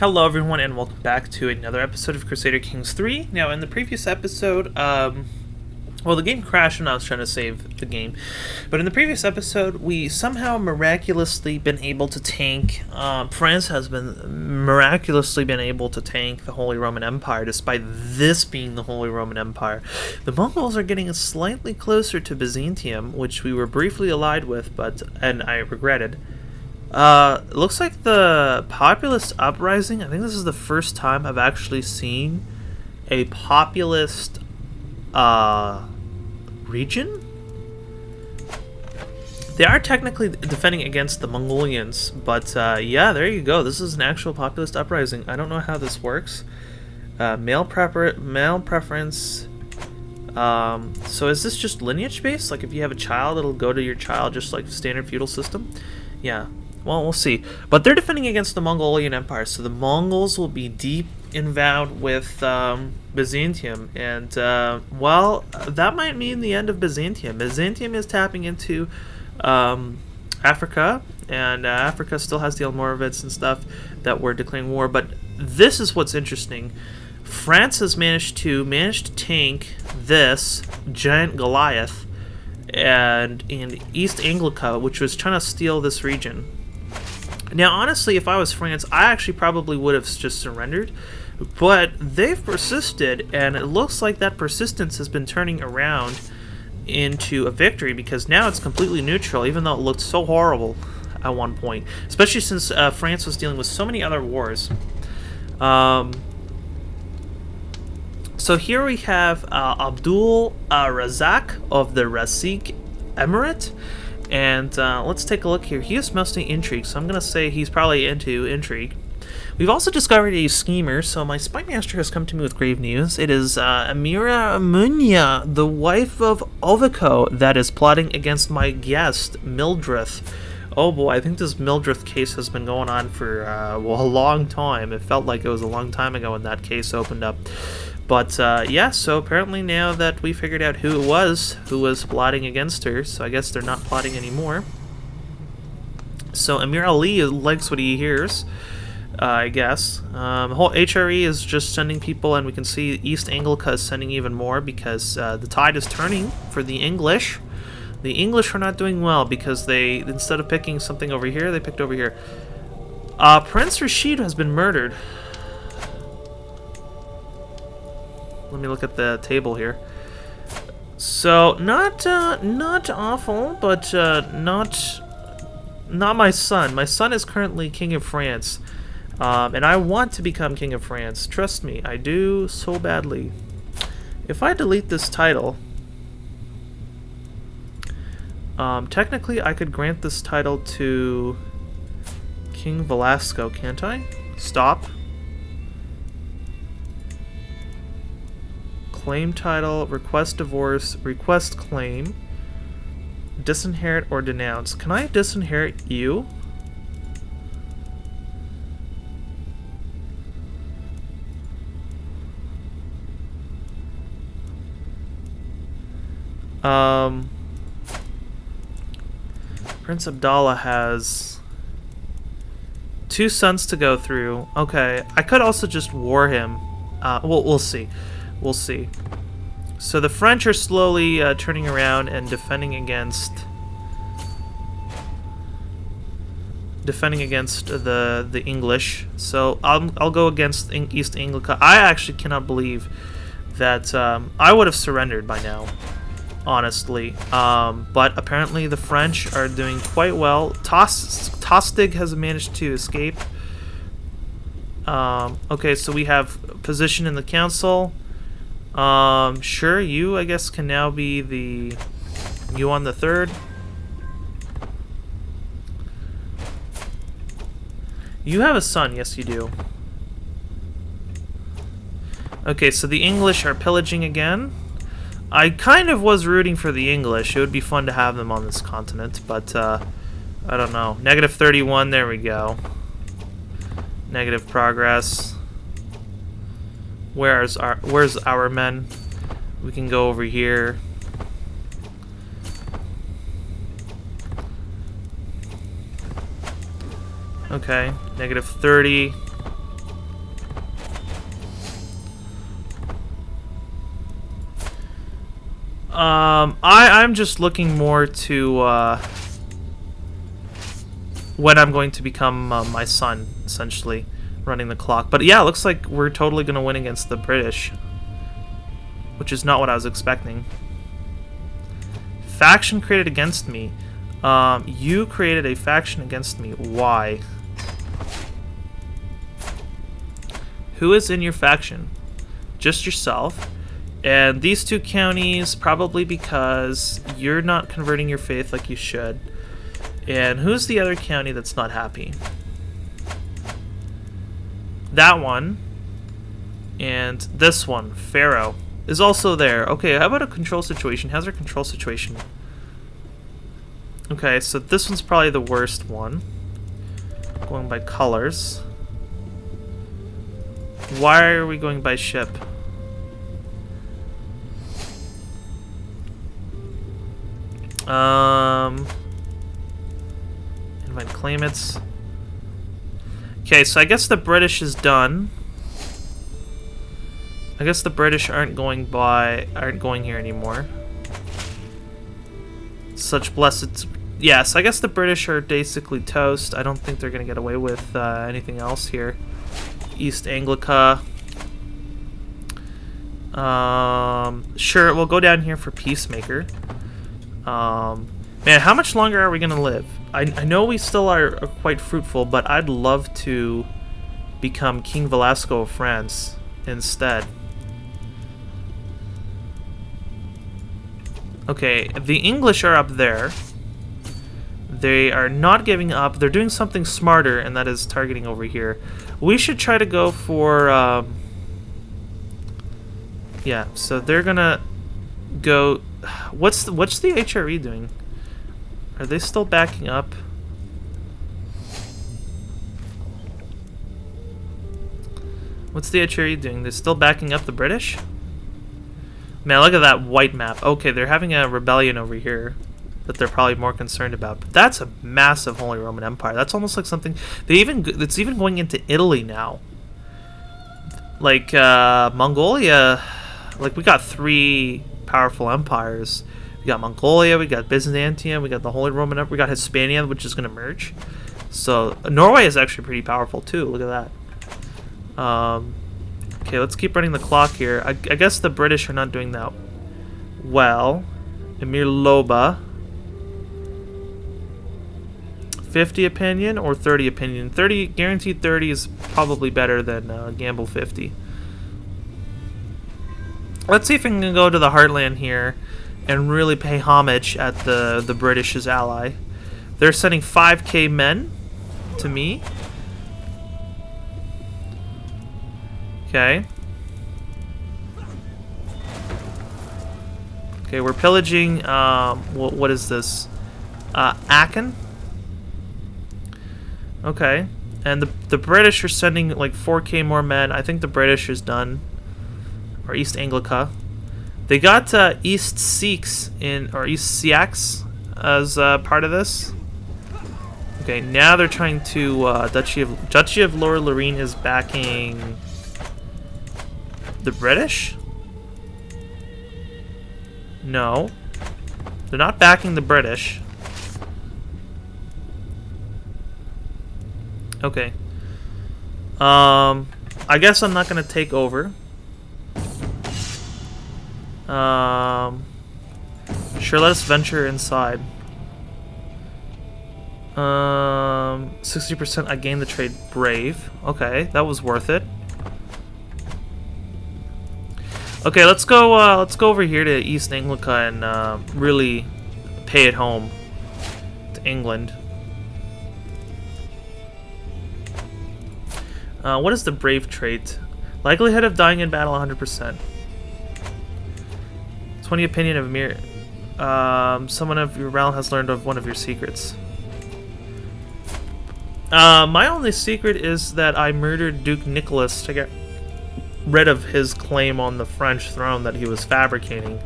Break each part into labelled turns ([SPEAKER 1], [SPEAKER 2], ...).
[SPEAKER 1] Hello everyone and welcome back to another episode of Crusader Kings 3. Now in the previous episode, well the game crashed when I was trying to save the game, but in the previous episode we somehow miraculously been able to tank, France has been miraculously been able to tank the Holy Roman Empire despite this being the Holy Roman Empire. The Mongols are getting slightly closer to Byzantium, which we were briefly allied with, and I regretted. It looks like the populist uprising, I think this is the first time I've actually seen a populist region. They are technically defending against the Mongolians, but yeah, there you go. This is an actual populist uprising. I don't know how this works. Male preference. So is this just lineage based? Like if you have a child, it'll go to your child, just like standard feudal system? Yeah. Well, we'll see. But they're defending against the Mongolian Empire, so the Mongols will be deep involved with Byzantium. And, well, that might mean the end of Byzantium. Byzantium is tapping into Africa, and Africa still has the Almoravids and stuff that were declaring war. But this is what's interesting. France has managed to tank this giant Goliath and in East Anglica, which was trying to steal this region. Now, honestly, if I was France, I actually probably would have just surrendered, but they've persisted, and it looks like that persistence has been turning around into a victory, because now it's completely neutral, even though it looked so horrible at one point, especially since France was dealing with so many other wars. So here we have Abdul Razak of the Rasik Emirate. And let's take a look here. He is mostly intrigue, so I'm going to say he's probably into intrigue. We've also discovered a schemer, so my spy master has come to me with grave news. It is Amira Munya, the wife of Ovico, that is plotting against my guest, Mildreth. Oh boy, I think this Mildreth case has been going on for well, a long time. It felt like it was a long time ago when that case opened up. But, yeah, so apparently now that we figured out who was plotting against her, so I guess they're not plotting anymore. So Amir Ali likes what he hears, I guess. The whole HRE is just sending people, and we can see East Anglica is sending even more because the tide is turning for the English. The English are not doing well because they, instead of picking something over here, they picked over here. Prince Rashid has been murdered. Let me look at the table here. So not awful, but not my son. My son is currently King of France, and I want to become King of France. Trust me, I do so badly. If I delete this title, technically I could grant this title to King Velasco, can't I? Stop. Claim title, request divorce, request claim, disinherit or denounce. Can I disinherit you? Prince Abdallah has 2 sons to go through. Okay, I could also just war him. We'll see. We'll see. So the French are slowly turning around and defending against the English. So I'll go against East Anglica. I actually cannot believe that I would have surrendered by now, honestly. But apparently the French are doing quite well. Tostig has managed to escape. Okay, so we have position in the council. Sure, you, I guess, can now be the Yuan the Third. You have a son, yes you do. Okay, so the English are pillaging again. I kind of was rooting for the English. It would be fun to have them on this continent, but, I don't know. Negative 31, there we go. Negative progress. Where's our men? We can go over here. Okay, negative 30. I'm just looking more to when I'm going to become my son, essentially, running the clock. But yeah, it looks like we're totally going to win against the British, which is not what I was expecting. Faction created against me. You created a faction against me. Why? Who is in your faction? Just yourself. And these two counties, probably because you're not converting your faith like you should. And who's the other county that's not happy? That one. And this one, Pharaoh, is also there. Okay, how about a control situation? How's our control situation? Okay, so this one's probably the worst one. Going by colors. Why are we going by ship? Invite claimants. Okay, so I guess the British is done. I guess the British aren't going here anymore. Such blessed. Yes, I guess the British are basically toast. I don't think they're gonna get away with anything else here. East Anglica. Sure, we'll go down here for Peacemaker. Man, how much longer are we gonna live? I know we still are quite fruitful, but I'd love to become King Velasco of France instead. Okay, the English are up there. They are not giving up. They're doing something smarter, and that is targeting over here. We should try to go for... yeah, so they're gonna go... What's the HRE doing? Are they still backing up? What's the HRE doing? They're still backing up the British? Man, look at that white map. Okay, they're having a rebellion over here that they're probably more concerned about. But that's a massive Holy Roman Empire. That's almost like something... It's even going into Italy now. Like, Mongolia... Like, we got 3 powerful empires. We got Mongolia, we got Byzantium, we got the Holy Roman Empire, we got Hispania, which is going to merge. So, Norway is actually pretty powerful, too. Look at that. Okay, let's keep running the clock here. I guess the British are not doing that well. Emir Loba. 50 opinion or 30 opinion? 30, guaranteed 30 is probably better than gamble 50. Let's see if we can go to the Heartland here and really pay homage at the British's ally. They're sending 5k men to me. Okay. Okay, we're pillaging, what is this? Aachen? Okay. And the British are sending like 4k more men. I think the British is done. Or East Anglica. They got East Sikhs or East Siaks as part of this. Okay, now they're trying to Duchy of Lower Lorraine is backing the British? No. They're not backing the British. Okay. I guess I'm not gonna take over. Sure, let us venture inside. 60% I gained the trade brave. Okay, that was worth it. Okay, let's go over here to East Anglica and really pay it home to England. What is the brave trait? Likelihood of dying in battle 100%. 20 opinion of Amir. Someone of your realm has learned of one of your secrets. My only secret is that I murdered Duke Nicholas to get rid of his claim on the French throne that he was fabricating.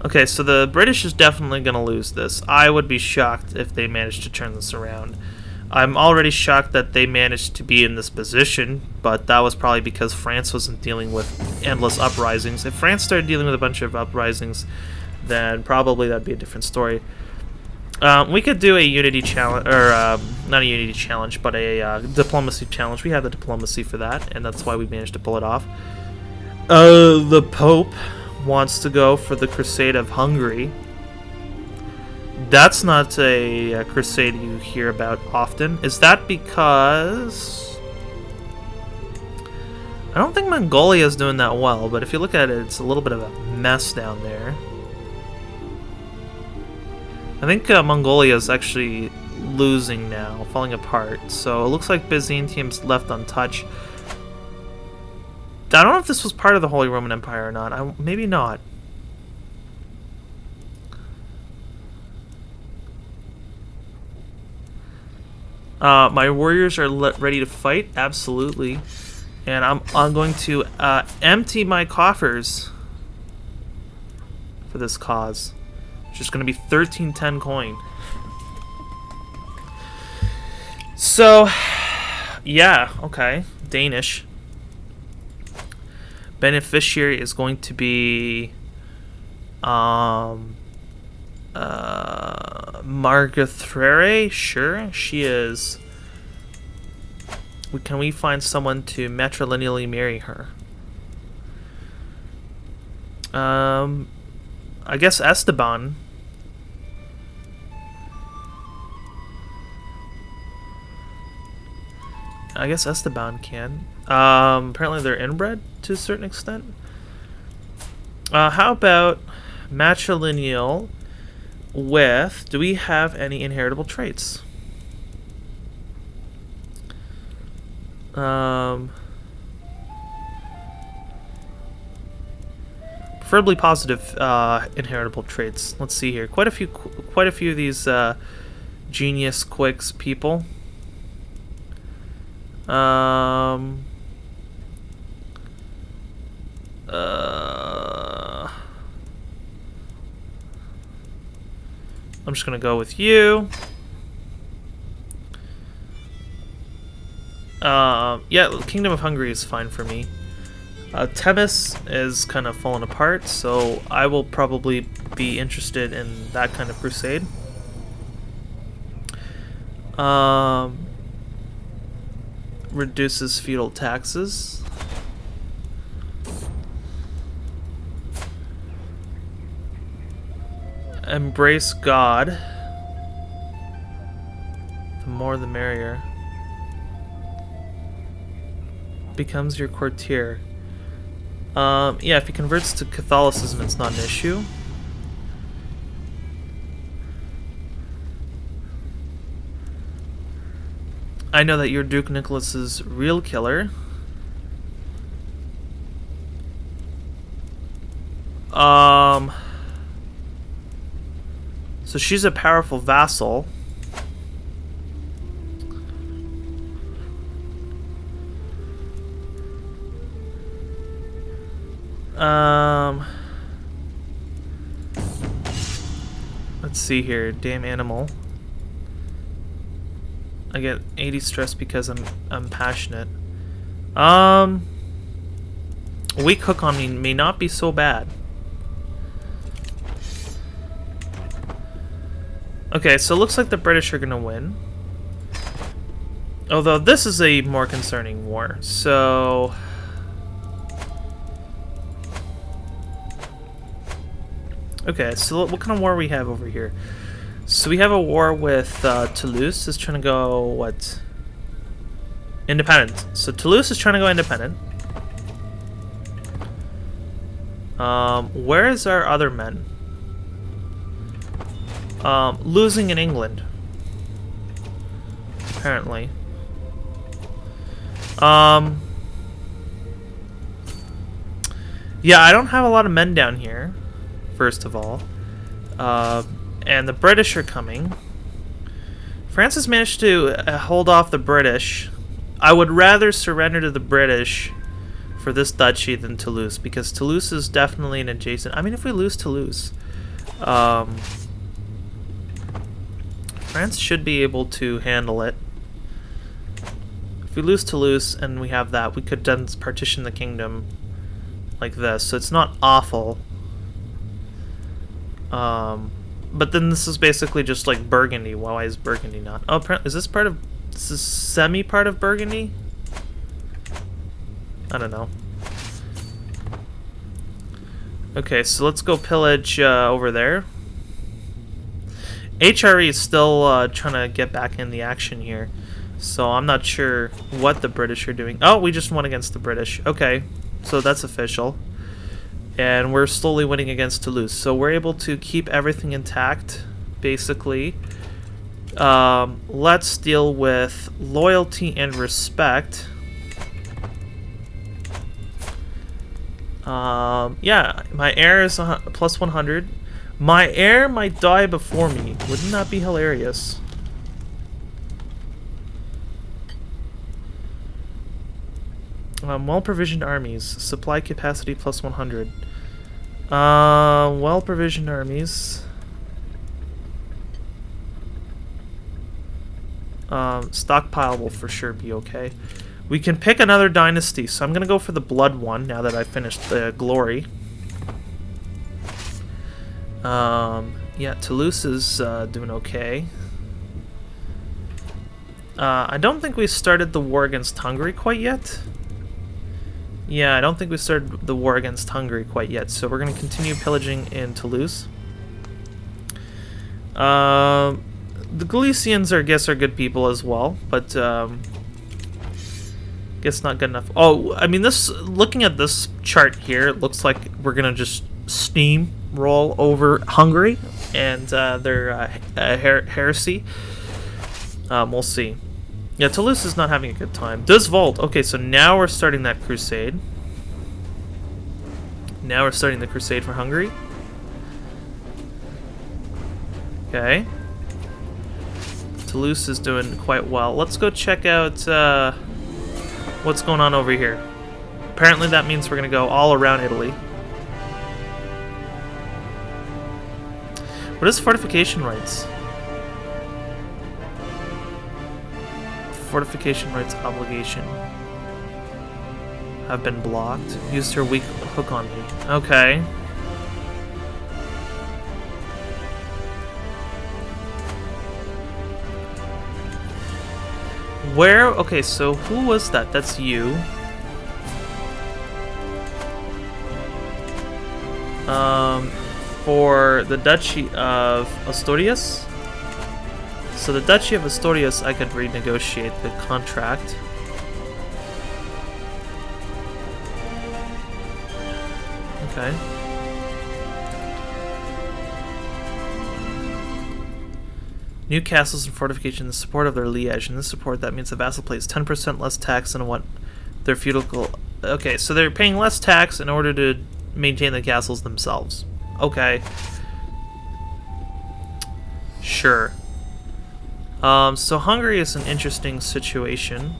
[SPEAKER 1] Okay, so the British is definitely going to lose this. I would be shocked if they managed to turn this around. I'm already shocked that they managed to be in this position, but that was probably because France wasn't dealing with endless uprisings. If France started dealing with a bunch of uprisings, then probably that'd be a different story. We could do a unity challenge, or not a unity challenge, but a diplomacy challenge. We have the diplomacy for that, and that's why we managed to pull it off. The Pope wants to go for the Crusade of Hungary. That's not a crusade you hear about often. Is that because... I don't think Mongolia is doing that well, but if you look at it, it's a little bit of a mess down there. I think Mongolia is actually losing now, falling apart. So it looks like Byzantium's left untouched. I don't know if this was part of the Holy Roman Empire or not. Maybe not. My warriors are ready to fight, absolutely. And I'm going to empty my coffers for this cause. It's just going to be 1310 coin. So, yeah, okay. Danish. Beneficiary is going to be Margarethere. Sure, she is. Can we find someone to matrilineally marry her? I guess Esteban. I guess Esteban can. Apparently they're inbred to a certain extent. How about matrilineal with... Do we have any inheritable traits? Preferably positive inheritable traits. Let's see here. Quite a few of these genius quicks people. I'm just gonna go with you. Yeah, Kingdom of Hungary is fine for me. Themis is kind of falling apart, so I will probably be interested in that kind of crusade. Reduces feudal taxes. Embrace God. The more the merrier. Becomes your courtier. Yeah, if he converts to Catholicism, it's not an issue. I know that you're Duke Nicholas's real killer. So she's a powerful vassal. Let's see here. Damn animal. I get 80 stress because I'm passionate. Weak hook on me may not be so bad. Okay, so it looks like the British are gonna win. Although this is a more concerning war, so... Okay, so what kind of war we have over here? So we have a war with Toulouse is trying to go, what? Independent. So Toulouse is trying to go independent. Where is our other men? Losing in England. Apparently. Yeah, I don't have a lot of men down here. First of all, and the British are coming. France has managed to hold off the British. I would rather surrender to the British for this duchy than Toulouse, because Toulouse is definitely an adjacent... I mean, if we lose Toulouse, France should be able to handle it. If we lose Toulouse and we have that, we could then partition the kingdom like this. So it's not awful. But then this is basically just like Burgundy. Why is Burgundy not? Oh, is this part of... This is semi-part of Burgundy? I don't know. Okay, so let's go pillage over there. HRE is still trying to get back in the action here. So I'm not sure what the British are doing. Oh, we just won against the British. Okay, so that's official. And we're slowly winning against Toulouse. So we're able to keep everything intact, basically. Let's deal with loyalty and respect. Yeah, my heir is plus 100. My heir might die before me. Wouldn't that be hilarious? Well-provisioned armies. Supply capacity plus 100. Well-provisioned armies. Stockpile will for sure be okay. We can pick another dynasty, so I'm going to go for the blood one now that I finished the glory. Yeah, Toulouse is doing okay. I don't think we started the war against Hungary quite yet. Yeah, I don't think we started the war against Hungary quite yet, so we're going to continue pillaging in Toulouse. The Galicians, I guess, are good people as well, but guess not good enough. Oh, I mean, looking at this chart here, it looks like we're going to just steamroll over Hungary and their heresy. We'll see. Yeah, Toulouse is not having a good time. Desvolt. Okay, so now we're starting that crusade. Now we're starting the crusade for Hungary. Okay. Toulouse is doing quite well. Let's go check out what's going on over here. Apparently that means we're going to go all around Italy. What is fortification rights? Fortification rights obligation. Have been blocked. Used her weak hook on me. Okay. Where? Okay, so who was that? That's you. For the Duchy of Asturias. So the Duchy of Asturias, I could renegotiate the contract. Okay. New castles and fortifications in the support of their liege. In this support, that means the vassal pays 10% less tax than what their feudal... Okay, so they're paying less tax in order to maintain the castles themselves. Okay. Sure. So Hungary is an interesting situation.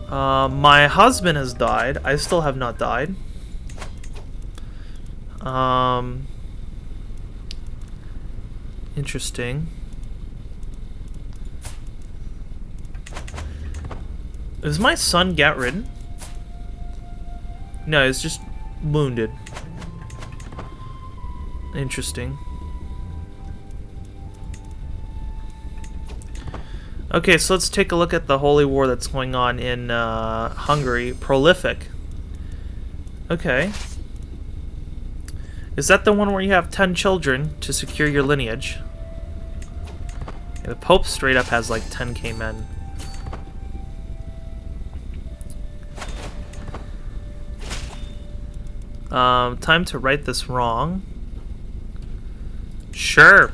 [SPEAKER 1] My husband has died. I still have not died. Interesting. Is my son gat-ridden? No, he's just wounded. Interesting. Okay, so let's take a look at the holy war that's going on in Hungary. Prolific. Okay. Is that the one where you have 10 children to secure your lineage? Yeah, the Pope straight up has like 10k men. Time to right this wrong. Sure.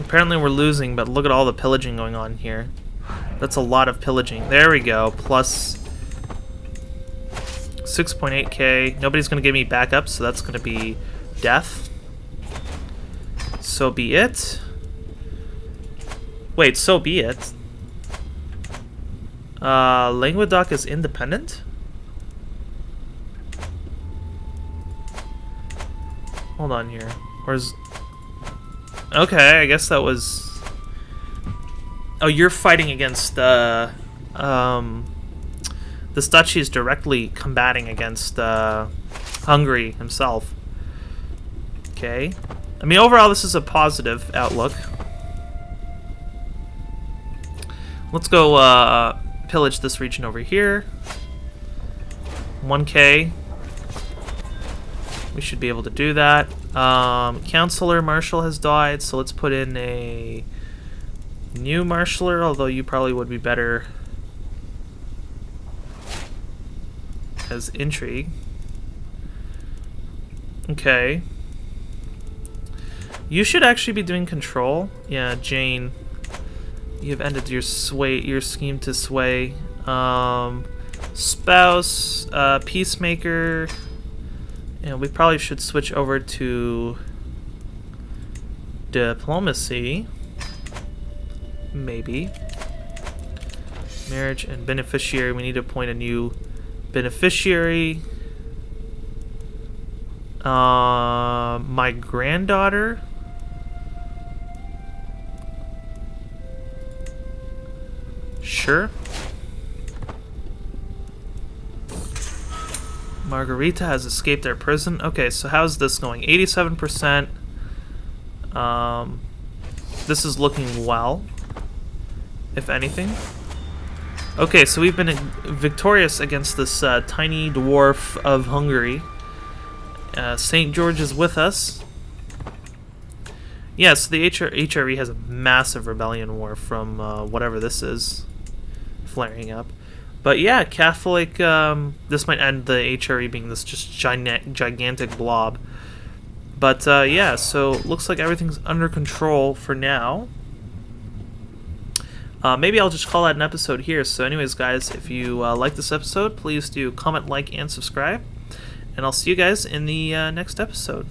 [SPEAKER 1] Apparently we're losing, but look at all the pillaging going on here. That's a lot of pillaging. There we go. Plus 6.8k. Nobody's going to give me backup, so that's going to be death. So be it. Wait, so be it. Languedoc is independent? Hold on here. Where's... Okay, I guess that was... Oh, you're fighting against this duchy is directly combating against Hungary himself. Okay. I mean, overall, this is a positive outlook. Let's go pillage this region over here. 1K. We should be able to do that. Counselor Marshal has died, so let's put in a new Marshaller, although you probably would be better as intrigue. Okay. You should actually be doing control. Yeah, Jane. You've ended your scheme to sway. Spouse, Peacemaker. And we probably should switch over to diplomacy. Maybe. Marriage and beneficiary. We need to appoint a new beneficiary. My granddaughter. Sure. Margarita has escaped their prison. Okay, so how's this going? 87%. This is looking well, if anything. Okay, so we've been victorious against this tiny dwarf of Hungary. St. George is with us. Yeah, so the HRE has a massive rebellion war from whatever this is flaring up. But yeah, Catholic, this might end the HRE being this just gigantic blob. But yeah, so looks like everything's under control for now. Maybe I'll just call that an episode here. So anyways, guys, if you like this episode, please do comment, like, and subscribe. And I'll see you guys in the next episode.